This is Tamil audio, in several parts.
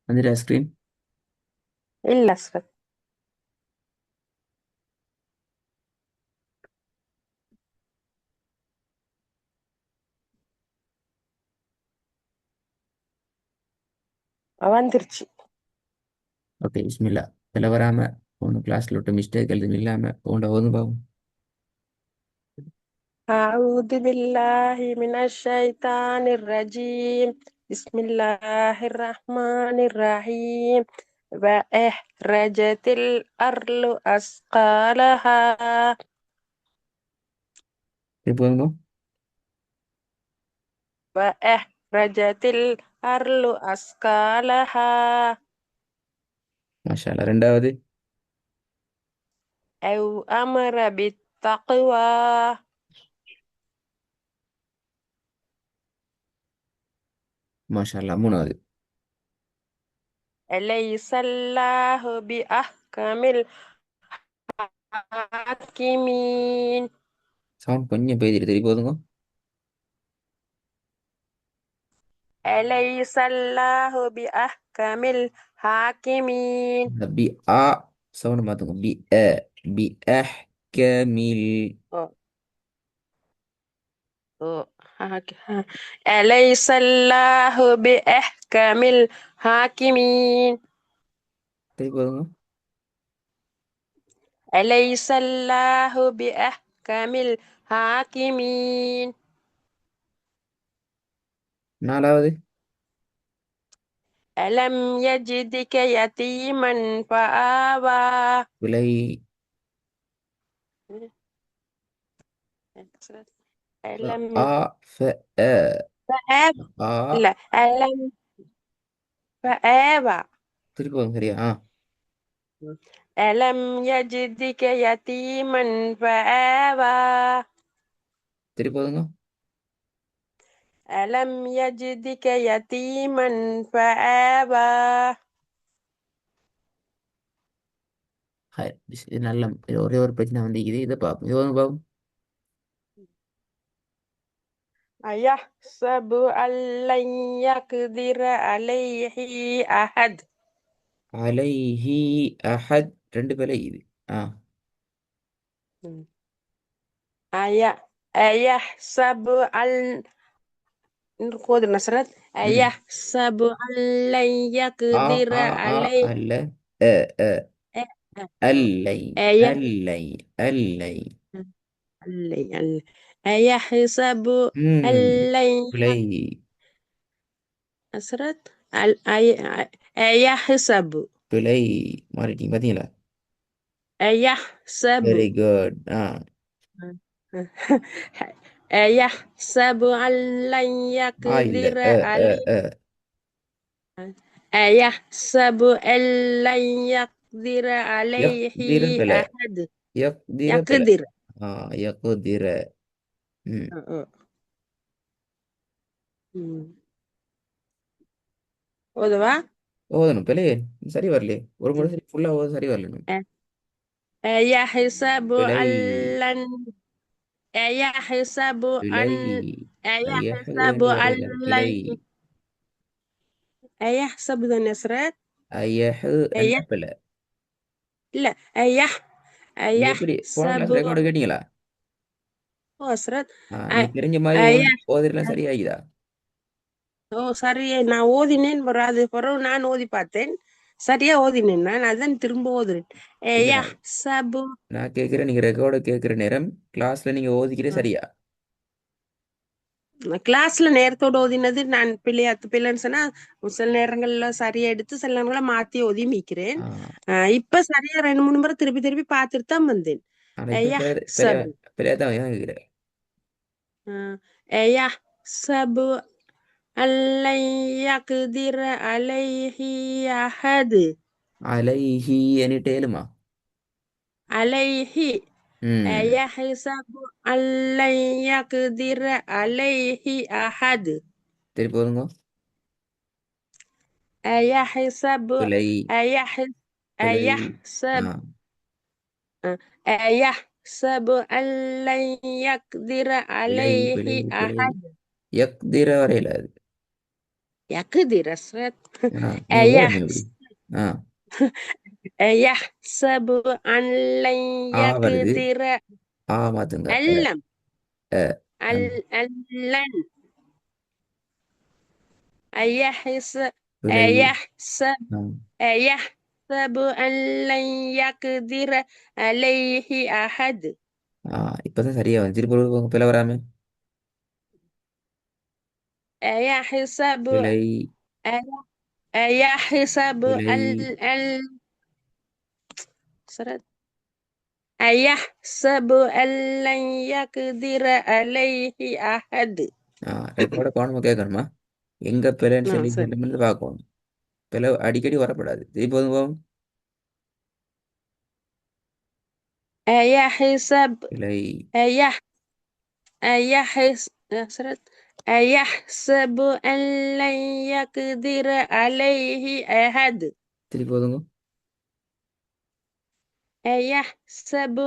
عندي ايس كريم. ايه الأسود؟ வந்துருச்சு. ஓகே, பிஸ்மில்லா. இதில் வராமல் உன் கிளாஸில் விட்டு மிஸ்டேக் எழுதும் இல்லாமல் உன்ட ஓதும் பாவும். أعوذ بالله من الشيطان الرجيم. بسم الله الرحمن الرحيم. وأخرجت الأرض أثقالها. திருப்பி ஓதுங்க. وأخرجت الأرض أثقالها. மாஷா அல்லாஹ். ரெண்டாவது. أو أمر بالتقوى. மாஷா அல்லாஹ். மூணாவது. أليس الله بأحكم الحاكمين. சவுண்ட் கொஞ்சம் பேஜ் திருப்பி ஓதுங்க. أليس الله بأحكم الحاكمين. இந்த பி ஆ சவுண்ட் மாற்றுங்க. பி அ பி அஹ் கமில். أو- أو- أليس الله بأحكم الحاكمين. திருப்பி ஓதுங்க. أليس الله بأحكم الحاكمين. நாலாவது. ألم يجدك يتيما فآوى. விலை. ألم ஆ அ فآوى. ஆ لا، ألم فآوى. திருப்பி ஓதுங்க. சரியா ألم يجدك يتيما فآوى. திருப்பி ஓதுங்க. ألم يجدك يتيما فآوى. ஹாய் இது நல்ல இது ஒரே ஒரு பிரச்சனை வந்து இதை பார்ப்போம். இது வந்து பார்ப்போம். أيحسب أن لن يقدر عليه أحد. அலைஹி அஹத் ரெண்டு பேரை இது. ஆ أيحسب أن خذ نصرت. ம் أيحسب أن لن ஆ يقدر ஆ ஆ عليه. அல்ல அ அ அல்லை أيه. அல்லை அல்லை. أيحسب أن ம் لن பிழை. نصرت. أيحسب. பிழை மாறிட்டீங்க பார்த்தீங்களா? أيحسب. Very good. ஆ أيحسب أن لن ஆ இல்லை يقدر அ அ عليه. அ أيحسب أن لن يقدر عليه யக்திர பிழை. أحد. யக்திர பிழை. يقدر. ஆ யக்குதிர. ம் أه. أمم. ஓதுவா. ஓதணும். பிழையே சரி வரலையே. ஒரு முறை சரி ஃபுல்லாக ஓத சரி வரல. أيحسب பிழை. أن لن أيحسب பிழை. أن ஐயஹு أيحسب என்று أن வரையில பிழை. لن أيحسب ذا نصرت. ஐயஹு என்ற أيح பிழை. لا، நீ எப்படி போன أيحسب கிளாஸ் ரெக்கார்டு கேட்டீங்களா? نصرت. நீ أ- தெரிஞ்ச மாதிரி أيح ஓதிரெல்லாம் சரியாகிதா? ஓ சரி, நான் ஓதினேன் அது பிறகு நான் ஓதி பார்த்தேன். சரியா ஓதினேன், நான் அதான் திரும்ப ஓதுறேன். இல்ல ஏயா நான் சபு. நான் கேட்குறேன். நீங்கள் ரெக்கார்டு கேட்குற நேரம் கிளாஸில் நீங்கள் ஓதிக்கிற சரியா? கிளாஸ்ல நேரத்தோட ஓதினது நான் பிள்ளைன்னு சொன்னா சில நேரங்கள்ல சரியா எடுத்து சில நேரங்கள மாத்தி ஓதி மீக்கிறேன். ஆ இப்ப சரியா ரெண்டு மூணு முறை திருப்பி திருப்பி பார்த்துட்டு தான் வந்தேன். ஆனால் இப்போ ஏயா பிழை பிழை சபு. பிழையாக தான் கேட்குறேன். ஏயா சபு அல்லை யக்திர அலைஹி அஹது. அலைஹி எனிட்டேலுமா? عليه. ம் أيحسب أن لن يقدر عليه أحد. திருப்பி ஓதுங்க. أيحسب பிழை. أيح பிழை. ஆ أيحسب أيحسب أن لن يقدر பிழை பிழை عليه பிழை. أحد. யக்திர வரையில அது. يقدر أسرد நீங்க ஓடுங்க أيحس இப்படி. ஆ أيحسب أن لن ஆ வருது. يقدر ஆ மாத்துங்க. ألم அ, அ, لن أيحس விலை. أيحسب ஆ, أيحسب أن لن يقدر عليه أحد ஆ, இப்பதான் சரியா வந்து திருப்பி உங்க பிள்ளை வராம. أيحسب விலை. أيحسب விலை. سرد. أيحسب أن لن يقدر عليه أحد ரெக்கார்ட கவனமா கேட்கணுமா? எங்க பிள்ளைன்னு சொல்லி சரி சென்டிமெண்ட் பார்க்கணும். பிள்ளை அடிக்கடி வரப்படாது. திருப்பி வந்து போகும். أيحسب விலை. أيح أيحس سرد. أيحسب أن لن يقدر عليه أحد திருப்பி ஒதுங்க. أيحسب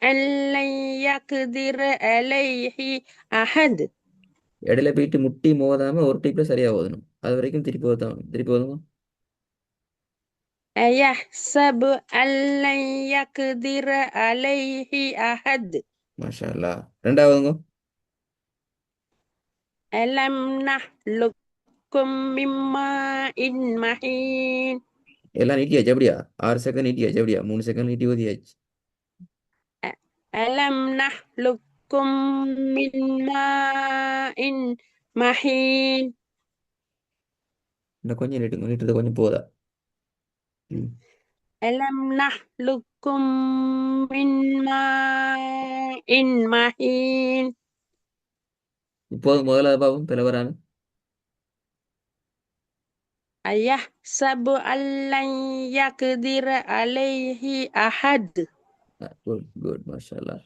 أن لن يقدر عليه أحد இடையில போயிட்டு முட்டி மோதாம ஒரு டைப்ல சரியா ஓதணும். அது வரைக்கும் திருப்பி ஓதணும். திருப்பி ஓதுங்க. أيحسب أن لن يقدر عليه أحد மாஷா அல்லா. ரெண்டாவதுங்க. ألم نخلقكم من ماء مهين எல்லாம் நீட்டியாச்சு அப்படியா? 6 செகண்ட் நீட்டியாச்சு அப்படியா? 3 செகண்ட் நீட்டி ஓதியாச்சு. ألم نخلقكم من ماء مهين இன்னும் கொஞ்சம் நீட்டுங்க. நீட்டுறது கொஞ்சம் போதா. ம். ألم نخلقكم من ماء مهين இப்போது முதலாவது பாவம் பிள்ளை வராம. أيحسب أن لن يقدر عليه أحد குட் குட் மாஷா அல்லா.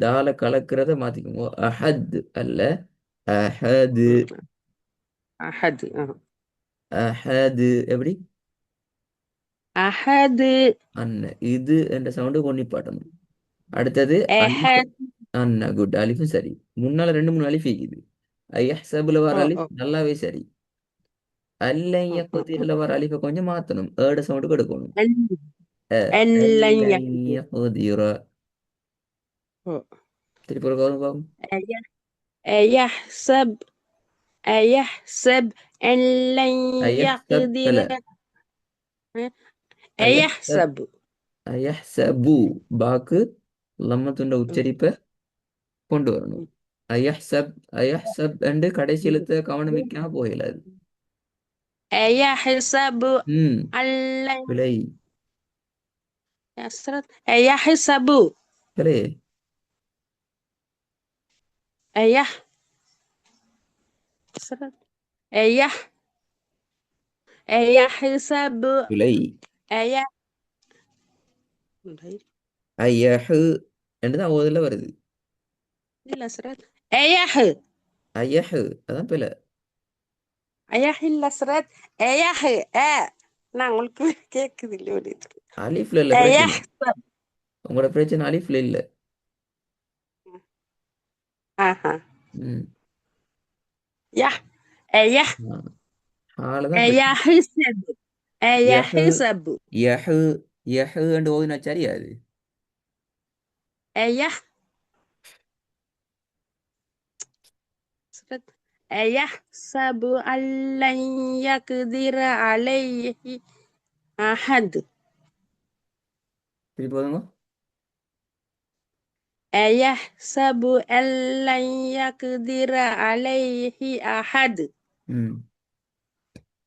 டால கலக்கிறத மாத்திக்கோங்க. அஹத் அல்ல, அஹது. أحد அஹது எப்படி? أحد அன்ன இது என்ற சவுண்டு கொண்டு பாட்டணும். அடுத்தது அலிஃப். أحد அன்ன குட். அலிஃபும் சரி. முன்னால 2 3 அலிஃப் இருக்குது. ஐயஹ்சபுல வர அலிஃப் நல்லாவே சரி. அல்லைய குதிரில வர அலிஃபை கொஞ்சம் மாத்தணும். ஏட சவுண்டு கொடுக்கணும். அ, أن لن அல்லைய يقدر குதிர. திருப்பி ஒரு கவனம் பாவம். أيح- أيحسب أيحسب أن لن ஐயஹ்சப் يقدر பல. ஐயஹ்சப். أيحسب ஐயஹ்சபு. பாக்கு லம்மத்துண்ட உச்சரிப்பை கொண்டு வரணும். ஐயஹ்சப். ஐயஹ்சப் என்று கடைசி எழுத்த கவனம் வைக்காம போகலாது. أيحسب ம். أن لن பிழை. يسرد أيحسب பிழை. أيح يسرد أيح أيحسب பிழை. أيح ஐயஹு என்று தான் ஓதுல வருது. இல்ல سرد أيح ஐயஹு அதான் பிழை. أيح இல்ல سرد أيح நான் உங்களுக்கு கேக்குது இல்லையோடி அலிஃப்ல இல்ல பிரச்சனை. أيحسب உங்களோட பிரச்சனை அலிஃப்ல இல்ல. ஆஹா ம். يح أيح ஆளதான் பிரச்சனை. أيحسب யஹு. أيحسب யஹு. யஹு என்று ஓதுனா சரியா அது? أيح سرد أيحسب أن لن يقدر عليه أحد திருப்பி ஓதுங்க. أيحسب أن لن يقدر عليه أحد ம்.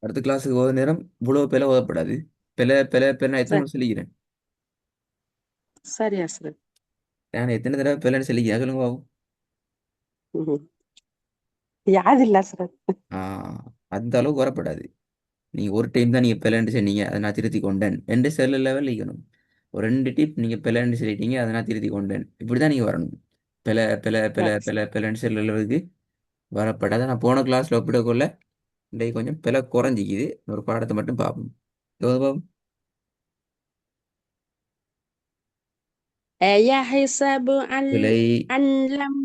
அடுத்த கிளாஸுக்கு ஓத நேரம் இவ்வளவு பிழை ஓதப்படாது. பிழை பிழை பிழை நான் எத்தனை முறை சொல்லிக்கிறேன்? சரி அஸ்ரத் நான் எத்தனை தடவை பிழைன்னு சொல்லிக்கிறேன் சொல்லுங்க பாபு. யாதில்ல அஸ்ரத் ஆ, அந்த அளவுக்கு வரப்படாது. நீங்க ஒரு டைம் தான் நீங்க பிழைன்னு சொன்னீங்க, அதை நான் திருத்தி கொண்டேன் என்று செல்ல லெவல் இருக்கணும். ஒரு 2 டிப் நீங்க பிழைன்னு சொல்லிட்டீங்க, அதை நான் திருத்தி கொண்டேன். இப்படிதான் நீங்க வரணும். பிழை பிழை பிழை சரி பிழை பிழைன்னு செல்ல லெவலுக்கு வரப்படாது. நான் போன கிளாஸ்ல ஒப்பிடக்குள்ள இன்றைக்கு கொஞ்சம் பிழை குறைஞ்சிக்குது. ஒரு பாடத்தை மட்டும் பார்ப்போம். பாபு. أيحسب பிழை. أن لم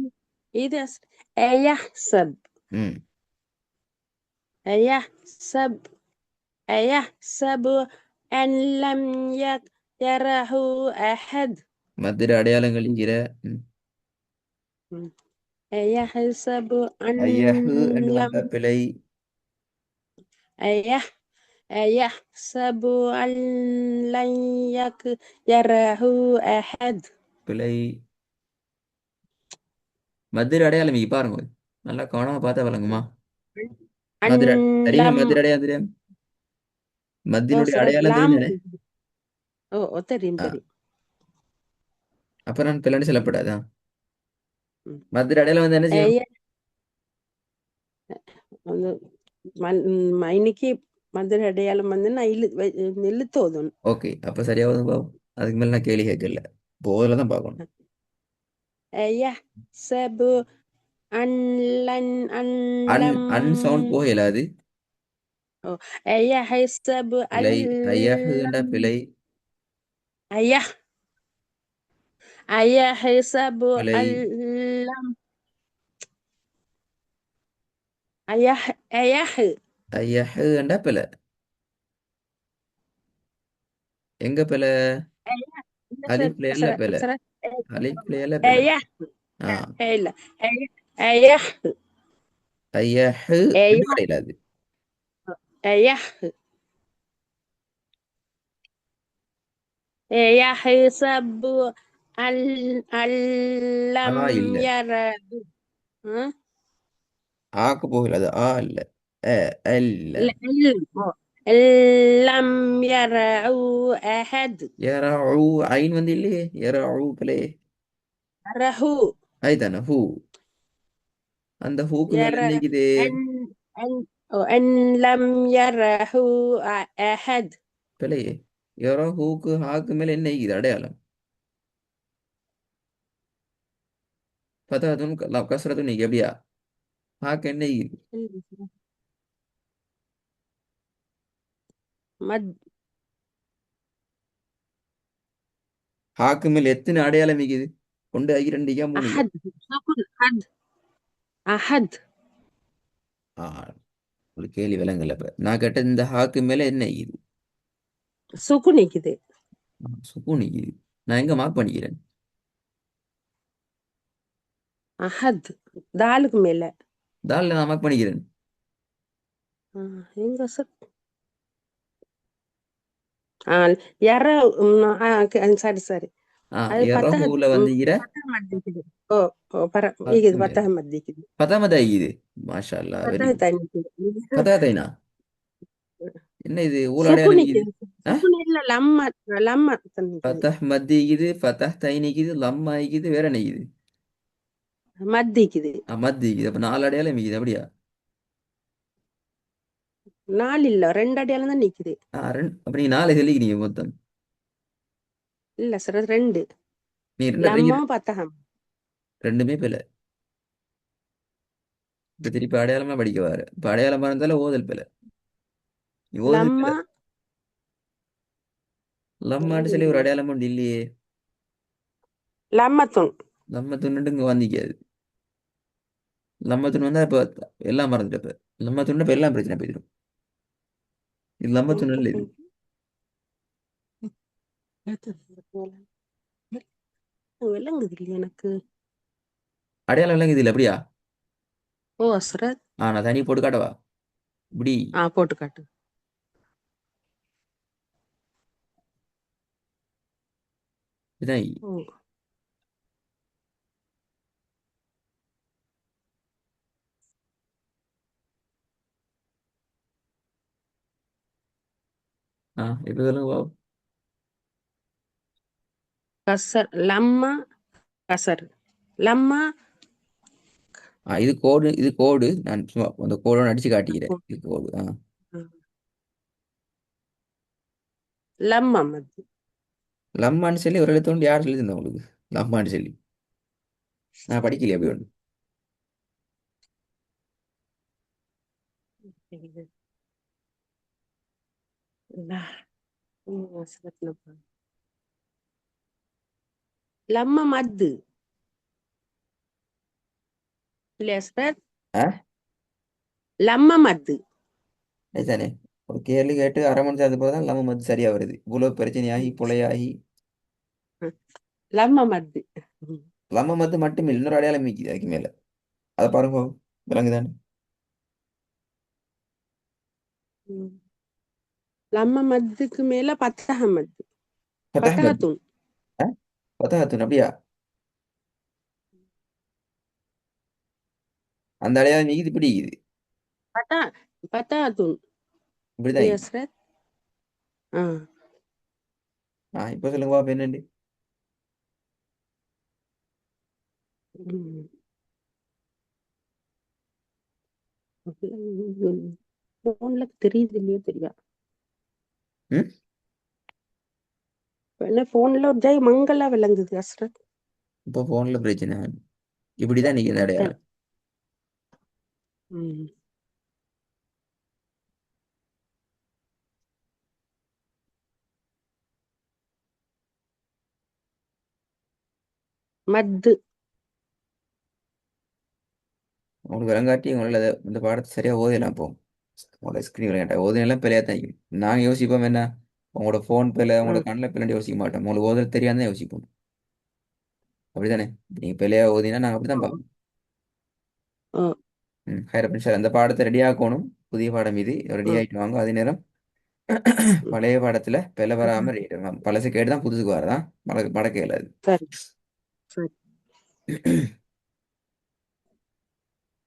إذا أيحسب ம். أيحسب أيحسب أن لم يره أحد. மதுர அடையாளங்கள் இங்கிற ம். م. أيحسب أن ஐயஹு என்று لم வந்தா பிழை. أيح أيحسب أن لن يره أحد. பிழை. மதுர அடையாளம் இங்க பாருங்க. நல்லா கவனமா பார்த்தா விளங்குமா? أن மதுரை தெரியுமா? لم. மதுர அடையாளம் தெரியும். மத்தினுடைய سرت அடையாளம் لام. தெரியும் தானே? ترين ஆ, ترين. அப்ப நான் பிள்ளைன்னு சொல்லப்படாதா? م. மதுர அடையாளம் வந்து என்ன செய்யும்? أي ಒಂದು இன்னைக்கு மதுரை அடையாளம் வந்து நான் இழுத்து ஓதணும். ஓகே, அப்ப சரியாவது பாவம். அதுக்கு மேல நான் கேள்வி கேட்கல. போதில் தான் பார்க்கணும். يحسب أن لن أن அன் لم. அன் சவுண்ட் போக இயலாது. يحسب أن பிழை. ஐயஹு என்ற لم. பிழை. أيح أيحسب பிழை. أن لم. أيح ஐயஹு என்ற பிழை. எங்க பிழை? أيح இல்ல சார் அலிஃப்ல இல்ல சார் பிழை. சார் அலிஃப்ல இல்ல பிழை. أيح ஆ, இல்ல أيح ஐயஹு என்று أيح வரையிலாது. أيح يحسب أن ஆ لم இல்ல. يره. ها؟ ஆக்கு போக இயலாது. ஆ இல்ல. அ அல்ல. إن لم يره أحد. யரஉ ஐன் வந்து இல்லையே. யரஉ பிழை. يره ஐதானே ஹூ. அந்த ஹூக்கு மேல يره என்னைக்குது? أن أن أن لم يره أحد. பிழையே. யரோ ஹூக்கு ஹாக்கு மேல என்ன இருக்குது அடையாளம்? ஃபதஹத்துன் கஸ்ரத்துன் நீங்க எப்படியா? ஹாக்கு என்ன இருக்குது? مد. ஹாக்கு மேல எத்தனை அடையாளம் இருக்குது? கொண்டு ஆகி ரெண்டு மூணு இல்ல. أحد سكون أحد أحد. ஆ, ஒரு கேள்வி விலங்கல்ல. இப்ப நான் கேட்ட இந்த ஹாக்கு மேல என்ன இருக்குது? سكون كده. சுக்கூன் இருக்குது. நான் எங்க மார்க் பண்ணிக்கிறேன்? أحد دالك ميلة. தால்ல நான் மார்க் பண்ணிக்கிறேன். எங்க சார் யாரோ சரி சரி அது யரஹூல வந்து இர பத்தக மத்திக்குது. ஓ ஓ ஹாக்கு இது மேல பத்தக மத்திக்குது. பத்தாமதா இருக்குது. மாஷா அல்லா, வெரி பத்தக குட். தனிக்குது. பத்தாத்தைனா என்ன இது ஊழ அடையாளம் இருக்குது? சுக்குனிக்குது. ஆ, சுக்குனி இல்ல லம்ம லம்ம தனிக்குது. ஃபதஹ் மத்தி இருக்குது, ஃபதஹ் தைன் இருக்குது, லம்மா இருக்குது, வேற என்ன இருக்குது? மத்திக்குது. மத்தி இருக்குது. அப்ப நாலு அடையாளம் இருக்குது அப்படியா? நாலு இல்ல ரெண்டு அடியால தான் நிக்குது. அப்ப நீங்க நாலு சொல்லிக்கிறீங்க மொத்தம். இல்ல சார் ரெண்டு நீ ரெண்டு லம்மா பத்தகம். ரெண்டுமே பிழை. இப்ப திருப்பி அடையாளமா படிக்க வர. இப்ப அடையாளமா இருந்தாலும் ஓதல் பிழை. நீ ஓதுறது லம்மா பிழை. லம்மான்னு சொல்லி ஒரு ஓதுங்க. அடையாளம் ஒன்று இல்லையே. லம்மத்துன் லம்ம துண்ணுட்டு இங்க வந்திக்காது. லம்ம துண் வந்தா இப்ப எல்லாம் மறந்துட்டு இப்ப லம்ம துண்ணு இப்ப எல்லாம் பிரச்சனை போயிடும். இது லம்ம துண்ணு இல்ல இது. விளங்குது இல்லையா எனக்கு. அடையாளம் விளங்குது இல்ல அப்படியா? ஓ அஸ்ரத். நான் தனி போட்டு காட்டவா? இப்படி போட்டு காட்டு. இதான் ஓ இப்ப சொல்லுங்க பாப்போம். கசர் லம்மா கசர் லம்மா. இது கோடு, இது கோடு. நான் சும்மா அந்த கோடோட அடிச்சு காட்டிக்கிறேன். இது கோடு. லம்மா மத்தி. லம்மான்னு சொல்லி ஒரு எழுத்து யார் சொல்லி தந்தா உங்களுக்கு? லம்மான்னு சொல்லி நான் படிக்கலையே அப்படி ஒன்று. லம்மா மத்து இல்லையா சார்? ஆ லம்மா மத்து. அதுதானே. ஒரு கேள்வி கேட்டு அரை மணி நேரத்துக்கு பிறகு தான் நம்ம வந்து சரியா வருது. இவ்வளவு பிரச்சனையாகி பிழையாகி லம்ம மத்து. ம். நம்ம மத்து மட்டும் இல்லை, இன்னொரு அடையாளம் மிக்குது அதுக்கு மேல. அதை பாருங்க, விளங்குதானே? ம். லம்ம மத்துக்கு மேல பத்தக மத்து. பத்தகமத்து. பத்தகத்துன். ஆ, பத்தகத்துன் அப்படியா? அந்த அடையாளம் மிகுது பிடிக்குது. பத்தா பத்தகத்துன். இப்படிதான் இருக்குது. ஹஸ்ரத். ஆ. இப்போ சொல்லுங்க பாப்பா என்னண்டு. ம். போன்ல தெரியுது இல்லையோ தெரியா. ம். என்ன போன்ல ஒரு ஜெய் மங்களா விளங்குது ஹஸ்ரத். இப்போ போன்ல பிரச்சனை. இப்படிதான் நீங்க இந்த அதான். அடையாளம். ம். மத்து. உங்களுக்கு விளங்காட்டி உங்களால் இந்த பாடத்தை சரியா ஓதலாம். இப்போ உங்களோட ஸ்க்ரீன் விளையாட்டா ஓதுனெல்லாம் பிள்ளையா தான் இருக்கும். நாங்கள் யோசிப்போம் என்ன, உங்களோட ஃபோன் பிள்ளை ஆ. உங்களோட கண்ணில் பிள்ளைன்னு யோசிக்க மாட்டோம். உங்களுக்கு ஓதுறது தெரியாம தான் யோசிப்போம். அப்படிதானே? நீங்கள் பிள்ளையா ஓதினா நாங்கள் அப்படி தான் ஓ. பார்ப்போம். ஓ. ம், ஹைரப்பன் சார் அந்த பாடத்தை ரெடி ஆக்கணும். புதிய பாடம் இது ரெடி ஓ. ஆகிட்டு வாங்க. அதே நேரம் ம். பழைய பாடத்தில் பிழை ம். வராமல் பழசு கேட்டு தான் புதுசுக்கு வரதான் மடக்க இயலாது. சரி. சரி.